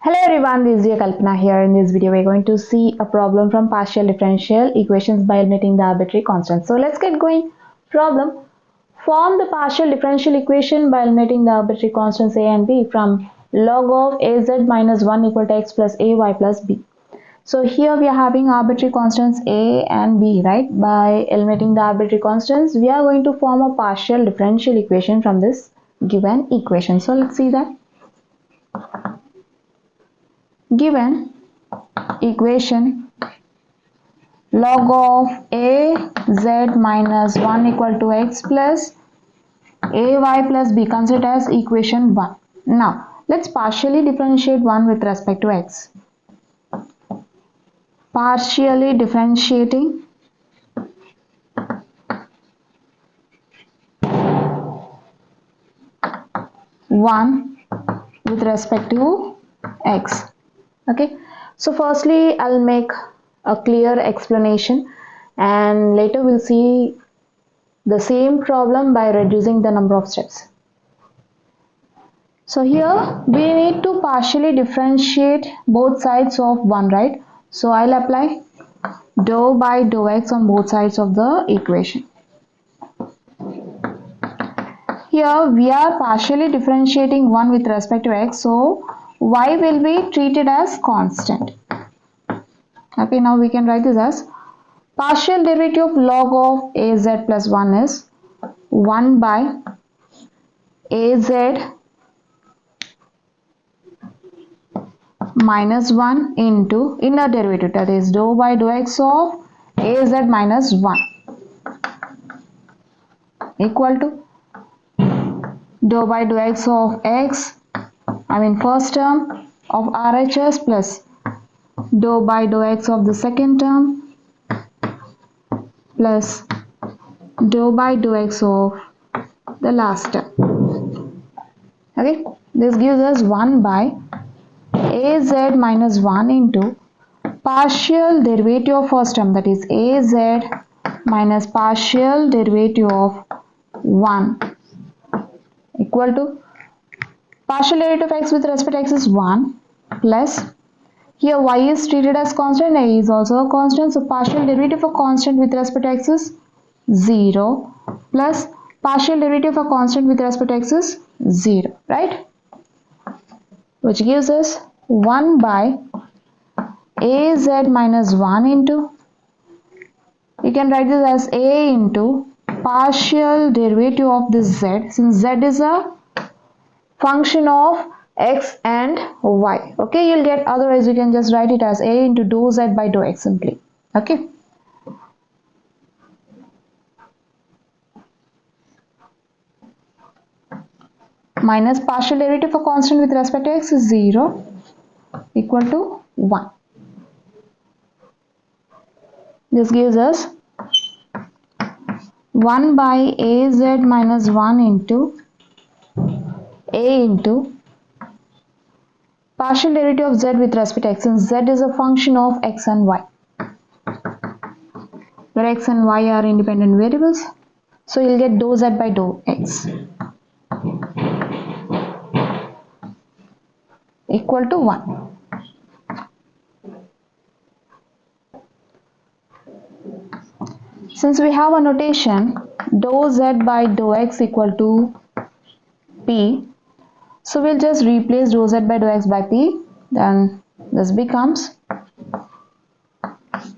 Hello everyone, this is your Kalpana here. In this video, we're going to see a problem from partial differential equations by eliminating the arbitrary constants. So let's get going. Problem: form the partial differential equation by eliminating the arbitrary constants a and b from log of az minus 1 equal to x plus ay plus b. So here we are having arbitrary constants a and b, right? By eliminating the arbitrary constants, we are going to form a partial differential equation from this given equation. So let's see that. Given equation log of az minus 1 equal to x plus ay plus b, considered as equation 1. Now let's partially differentiate 1 with respect to x. Partially differentiating one with respect to x. Okay, so firstly I'll make a clear explanation and later we'll see the same problem by reducing the number of steps. So here we need to partially differentiate both sides of 1, right? So I'll apply dou by dou x on both sides of the equation. Here we are partially differentiating 1 with respect to x, so y will be treated as constant. Okay, now we can write this as partial derivative of log of az plus 1 is 1 by az minus 1 into inner derivative, that is dou by dou x of az minus 1 equal to dou by dou x of x, first term of RHS plus dou by dou x of the second term plus dou by dou x of the last term. Okay, this gives us 1 by az minus 1 into partial derivative of first term, that is az minus partial derivative of 1 equal to partial derivative of x with respect to x is 1 plus, here y is treated as constant, a is also a constant, so partial derivative of constant with respect to x is 0 plus partial derivative of constant with respect to x is 0, right? Which gives us 1 by az minus 1 into, you can write this as a into partial derivative of this z, since z is a function of x and y. Okay, you'll get, otherwise you can just write it as a into dou z by dou x simply. Okay, minus partial derivative of constant with respect to x is 0 equal to 1. This gives us 1 by az minus 1 into a into partial derivative of z with respect to x, since z is a function of x and y, where x and y are independent variables, so you'll get dou z by dou x equal to 1. Since we have a notation dou z by dou x equal to p, so we'll just replace dou z by dou x by p, then this becomes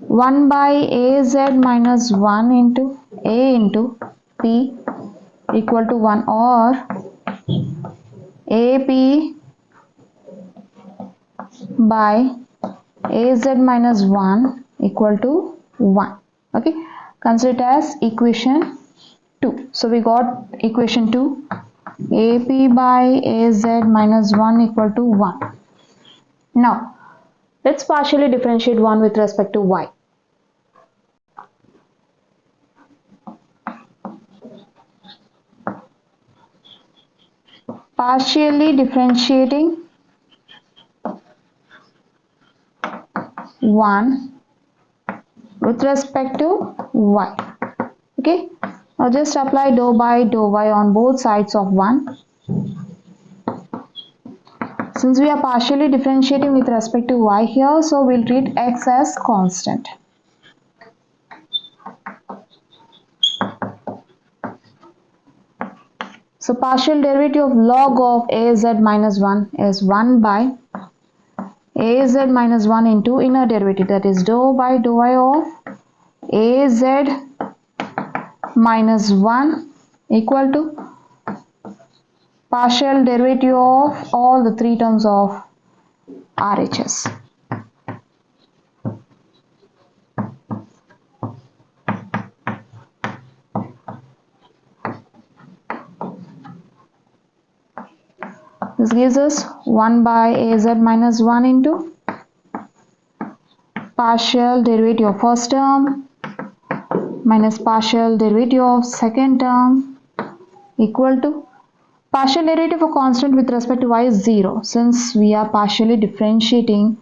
1 by az minus 1 into a into p equal to 1, or ap by az minus 1 equal to 1. Okay, consider it as equation 2. So we got equation 2, ap by az minus 1 equal to 1. Now let's partially differentiate 1 with respect to y. Partially differentiating 1 with respect to y. Okay, now just apply dou by dou y on both sides of 1. since we are partially differentiating with respect to y here, so we'll treat x as constant. So partial derivative of log of az minus 1 is 1 by az minus 1 into inner derivative, that is dou by dou y of az minus 1 equal to partial derivative of all the three terms of RHS. This gives us 1 by az minus 1 into partial derivative of first term minus partial derivative of second term equal to partial derivative of a constant with respect to y is 0. Since we are partially differentiating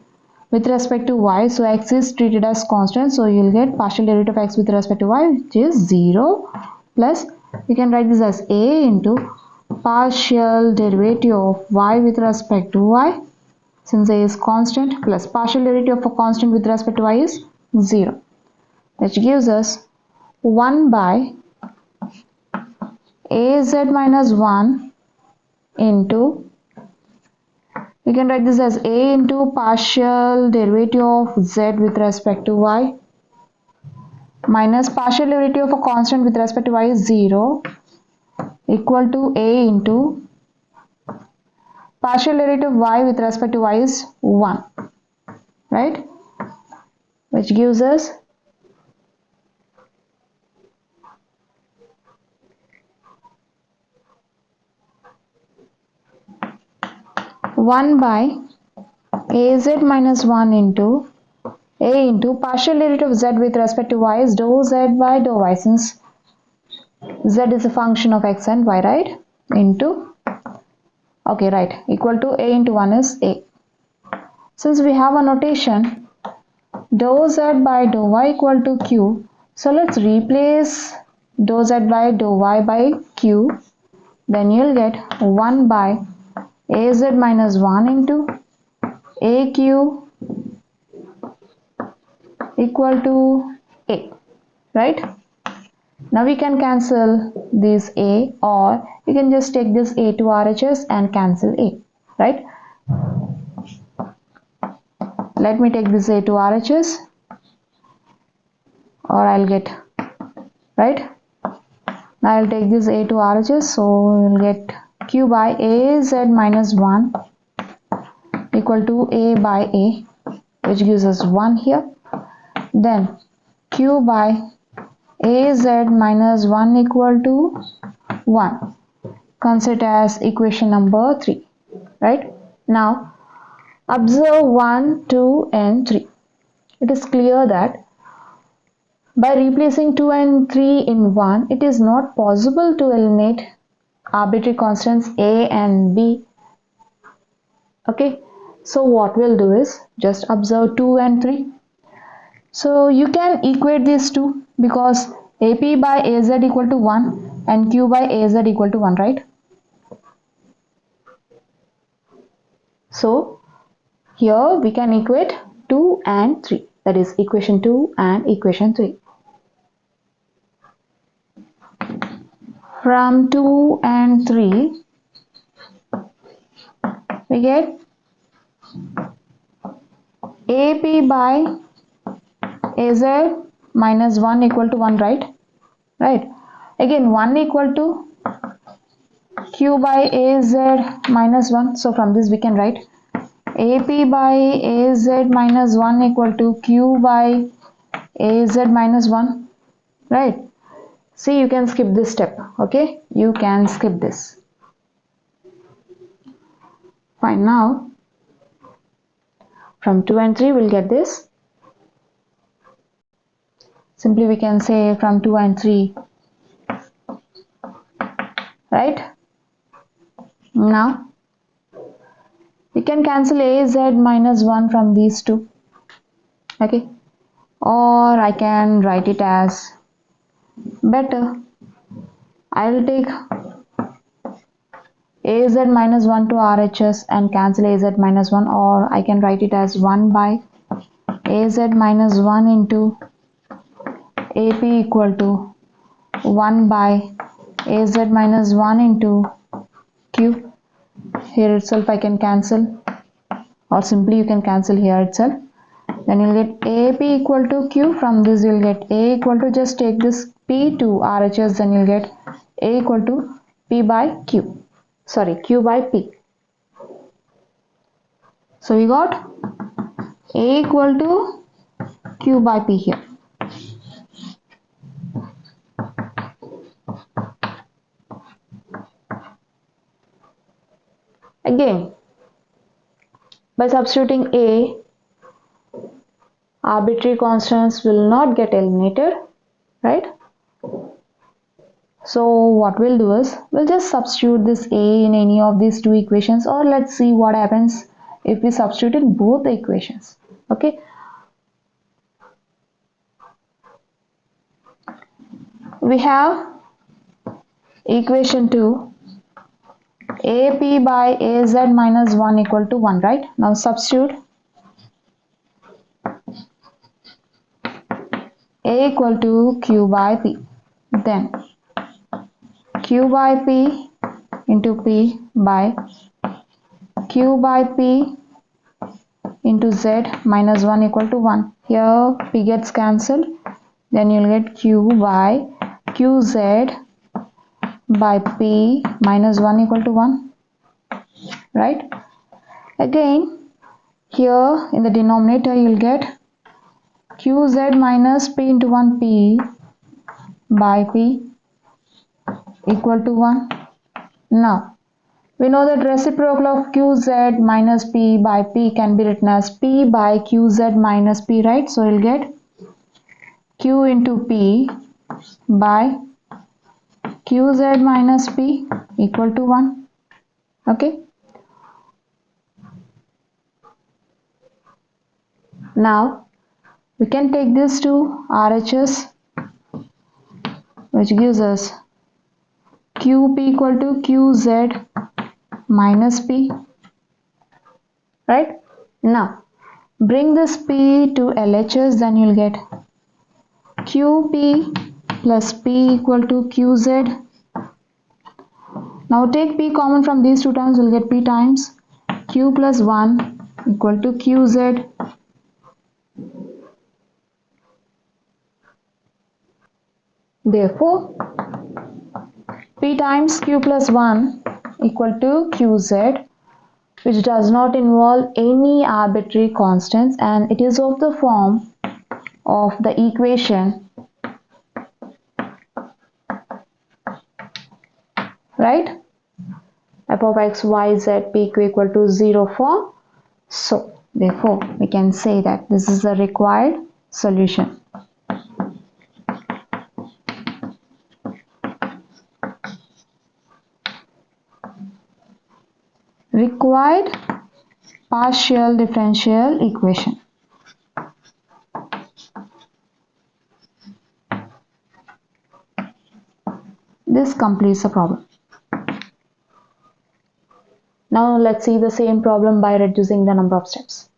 with respect to y, so x is treated as constant, so you will get partial derivative of x with respect to y, which is 0, plus you can write this as a into partial derivative of y with respect to y, since a is constant, plus partial derivative of a constant with respect to y is 0, which gives us 1 by az minus 1 into, we can write this as a into partial derivative of z with respect to y minus partial derivative of a constant with respect to y is 0 equal to a into partial derivative of y with respect to y is 1, right, which gives us 1 by az minus 1 into a into partial derivative of z with respect to y is dou z by dou y, since z is a function of x and y, right, into, okay, right, equal to a into 1 is a. Since we have a notation dou z by dou y equal to q, so let's replace dou z by dou y by q, then you'll get 1 by az minus 1 into aq equal to a, right. Now we can cancel this a, or you can just take this a to RHS and cancel a, right. Let me take this a to RHS, or I'll get, right. Now I'll take this a to RHS, so we'll get q by az minus 1 equal to a by a, which gives us 1 here. Then q by az minus 1 equal to 1 comes it as equation number 3, right. Now observe 1, 2 and 3. It is clear that by replacing 2 and 3 in 1, it is not possible to eliminate arbitrary constants a and b. Okay, so what we'll do is just observe 2 and 3. So you can equate these two, because ap by az equal to 1 and q by az equal to 1, right. So here we can equate 2 and 3, that is equation 2 and equation 3. From 2 and 3 we get ap by az minus 1 equal to 1, right. Again 1 equal to q by az minus 1, so from this we can write ap by az minus 1 equal to q by az minus 1, right. See, you can skip this step, okay, you can skip this. Fine. Now from 2 and 3 we'll get this. Simply we can say from 2 and 3, right. Now we can cancel az minus 1 from these two, okay, or I can write it as, better, I'll take az minus 1 to RHS and cancel az minus 1, or I can write it as 1 by az minus 1 into AP equal to 1 by az minus 1 into Q. Here itself I can cancel, or simply you can cancel here itself. Then you'll get AP equal to Q. From this you'll get A equal to, just take this P to RHS, then you'll get A equal to P by Q. Sorry, Q by P. So we got A equal to Q by P here. Again, by substituting A, arbitrary constants will not get eliminated, right? So what we'll do is, we'll just substitute this A in any of these two equations, or let's see what happens if we substitute in both the equations. Okay. We have equation 2, AP by AZ minus 1 equal to 1, right? Now substitute A equal to Q by P. Then Q by P into P by Q by P into Z minus 1 equal to 1. Here P gets cancelled. Then you'll get Q by QZ by P minus 1 equal to 1. Right? Again, here in the denominator you'll get QZ minus P into 1 P by P equal to 1. Now, we know that reciprocal of QZ minus P by P can be written as P by QZ minus P, right? So you'll get Q into P by QZ minus P equal to 1. Okay. Now, we can take this to RHS, which gives us QP equal to QZ minus P, right? Now, bring this P to LHS, then you'll get QP plus P equal to QZ. Now take P common from these two terms, we'll get P times Q plus 1 equal to QZ. Therefore, P times Q plus 1 equal to QZ, which does not involve any arbitrary constants, and it is of the form of the equation, right? F of x, y, z, p, q equal to 0 form. So, therefore, we can say that this is the required solution. Required partial differential equation. This completes the problem. Now let's see the same problem by reducing the number of steps.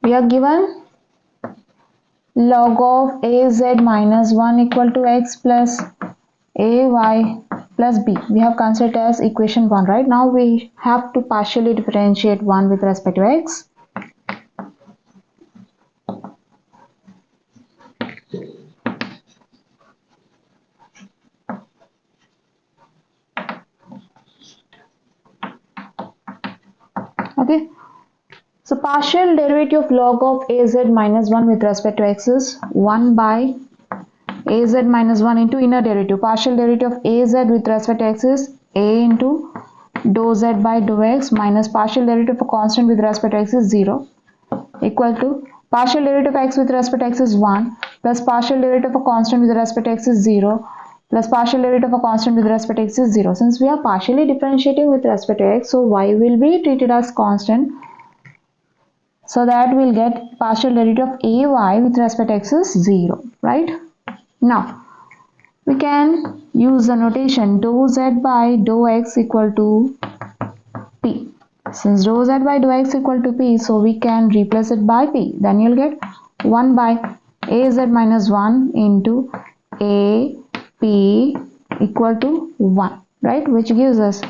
We are given log of az minus 1 equal to x plus ay plus b. We have considered as equation 1, right? Now we have to partially differentiate 1 with respect to x. Okay, so partial derivative of log of az minus 1 with respect to x is 1 by az minus 1 into inner derivative. Partial derivative of az with respect to x is a into dou z by dou x minus partial derivative of a constant with respect to x is 0 equal to partial derivative of x with respect to x is 1 plus partial derivative of a constant with respect to x is 0 plus partial derivative of a constant with respect to x is 0. Since we are partially differentiating with respect to x, so y will be treated as constant. So that we'll get partial derivative of ay with respect to x is 0, right? Now, we can use the notation dou z by dou x equal to p. Since dou z by dou x equal to p, so we can replace it by p. Then you'll get 1 by az minus 1 into a p equal to 1, right? Which gives us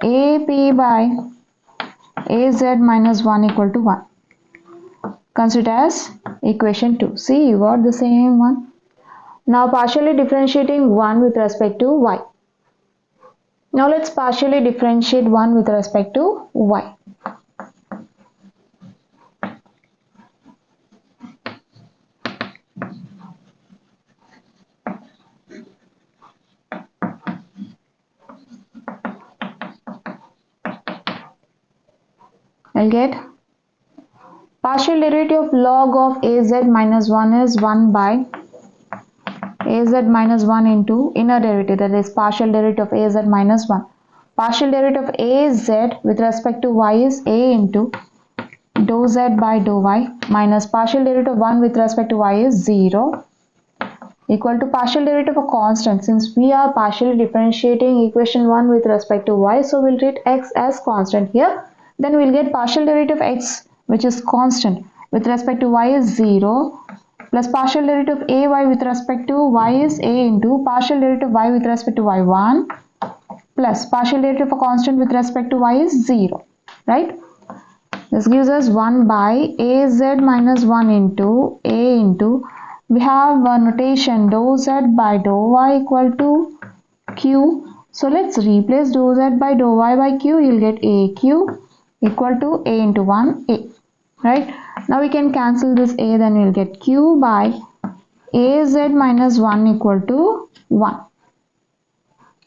ap by az minus 1 equal to 1. Consider as equation 2. See, you got the same one. Now partially differentiating 1 with respect to y. Now let's partially differentiate 1 with respect to y. I'll get partial derivative of log of az minus 1 is 1 by az minus 1 into inner derivative, that is partial derivative of az minus 1. Partial derivative of az with respect to y is a into dou z by dou y minus partial derivative of 1 with respect to y is 0 equal to partial derivative of a constant. Since we are partially differentiating equation 1 with respect to y, so we'll treat x as constant here. Then we'll get partial derivative of x, which is constant, with respect to y is 0 plus partial derivative of ay with respect to y is a into partial derivative of y with respect to y 1 plus partial derivative of a constant with respect to y is 0, right? This gives us 1 by az minus 1 into a into, we have a notation dou z by dou y equal to q. So let's replace dou z by dou y by q. You'll get aq equal to a into 1 a, right? Now we can cancel this a, then we'll get q by az minus 1 equal to 1,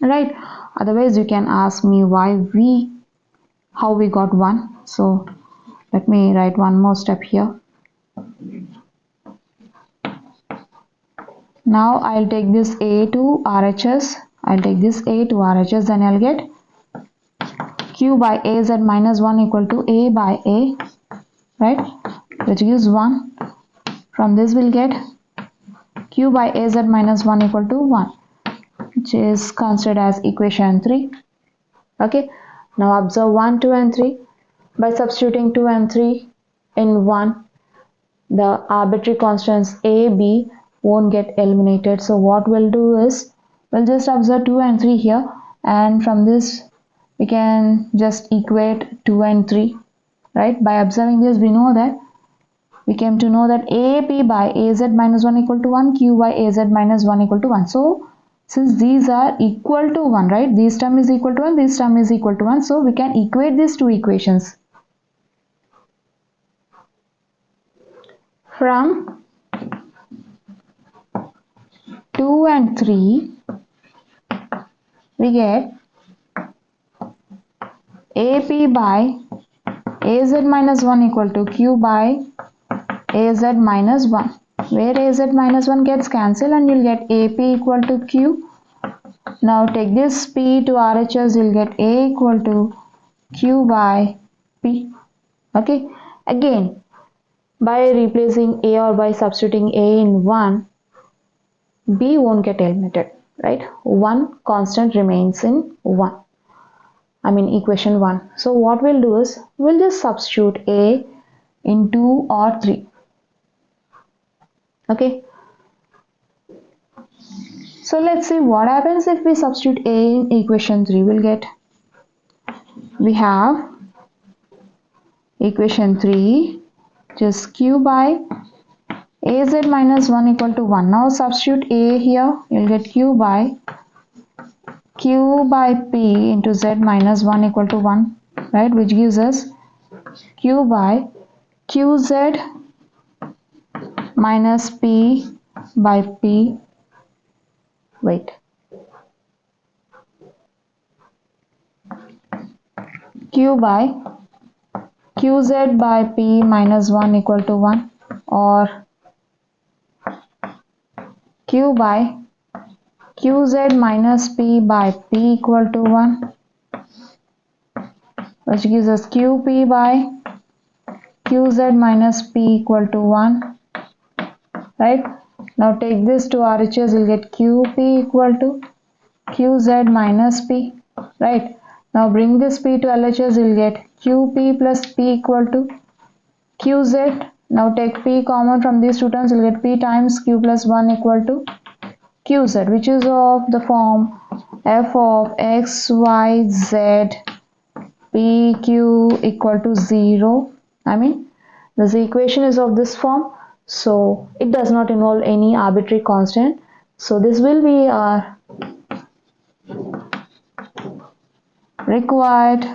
right? Otherwise you can ask me how we got 1. So let me write one more step here. Now I'll take this a to RHS. I'll take this a to RHS, then I'll get q by az minus 1 equal to a by a, right? Which gives 1. From this we'll get q by az minus 1 equal to 1, which is considered as equation 3. Okay. Now observe 1, 2 and 3. By substituting 2 and 3 in 1, the arbitrary constants a, b won't get eliminated. So what we'll do is, we'll just observe 2 and 3 here, and from this we can just equate 2 and 3, right? By observing this, we came to know that ap by az minus 1 equal to 1, q by az minus 1 equal to 1. So since these are equal to 1, right? This term is equal to 1, this term is equal to 1. So we can equate these two equations. From 2 and 3, we get ap by az minus 1 equal to q by az minus 1, where az minus 1 gets cancelled and you'll get ap equal to q. Now take this p to RHS, you'll get a equal to q by p. Okay. Again, by replacing a or by substituting a in 1, b won't get eliminated, right? 1 constant remains in 1. Equation 1. So what we'll do is, we'll just substitute a in 2 or 3. Okay. So let's see what happens if we substitute a in equation 3. We have equation 3, just q by az minus 1 equal to 1. Now substitute a here, you'll get q by p into z minus 1 equal to 1, right? Which gives us q by qz minus p by p. Wait. Q by qz by p minus 1 equal to 1, or q by qz minus p by p equal to 1, which gives us qp by qz minus p equal to 1, right? Now take this to RHS, you'll get QP equal to QZ minus P, right? Now bring this P to LHS, you'll get QP plus P equal to QZ. Now take P common from these two terms, you'll get P times Q plus 1 equal to QZ, which is of the form f of x, y, z, p, q equal to 0. This equation is of this form, so it does not involve any arbitrary constant. So this will be our required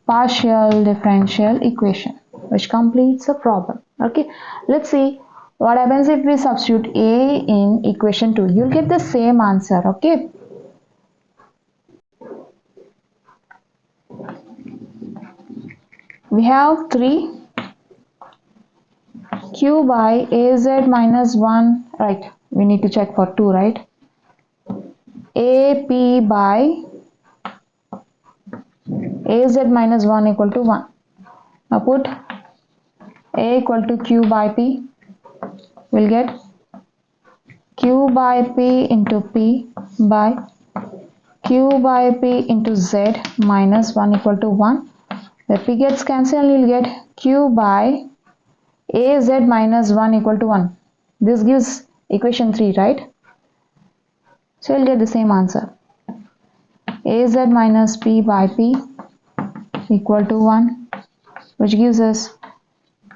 partial differential equation, which completes the problem. Okay, let's see what happens if we substitute a in equation 2. You'll get the same answer. Okay, we have 3 q by az minus 1, right? We need to check for 2, right? ap by az minus 1 equal to 1. Now put a equal to q by p. We'll get q by p into p by q by p into z minus 1 equal to 1. The p gets cancelled and you'll get q by az minus 1 equal to 1. This gives equation 3, right? So you'll get the same answer. Az minus p by p equal to 1, which gives us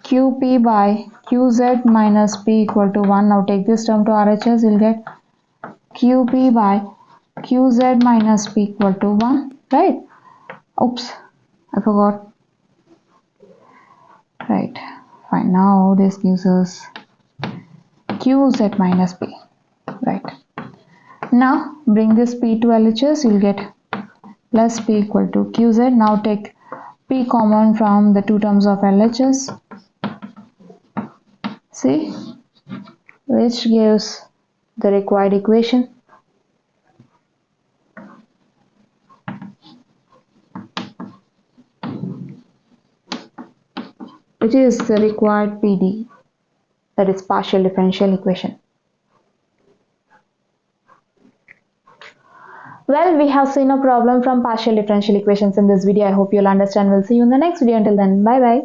qp by qz minus p equal to 1. Now take this term to RHS, you'll get qp by qz minus p equal to 1, right? Oops, I forgot. Right, fine. Now this gives us qz minus p, right? Now bring this p to LHS, you'll get plus p equal to qz. Now take p common from the two terms of LHS. See, which gives the required equation. Which is the required PD, that is partial differential equation. Well, we have seen a problem from partial differential equations in this video. I hope you'll understand. We'll see you in the next video. Until then, bye bye.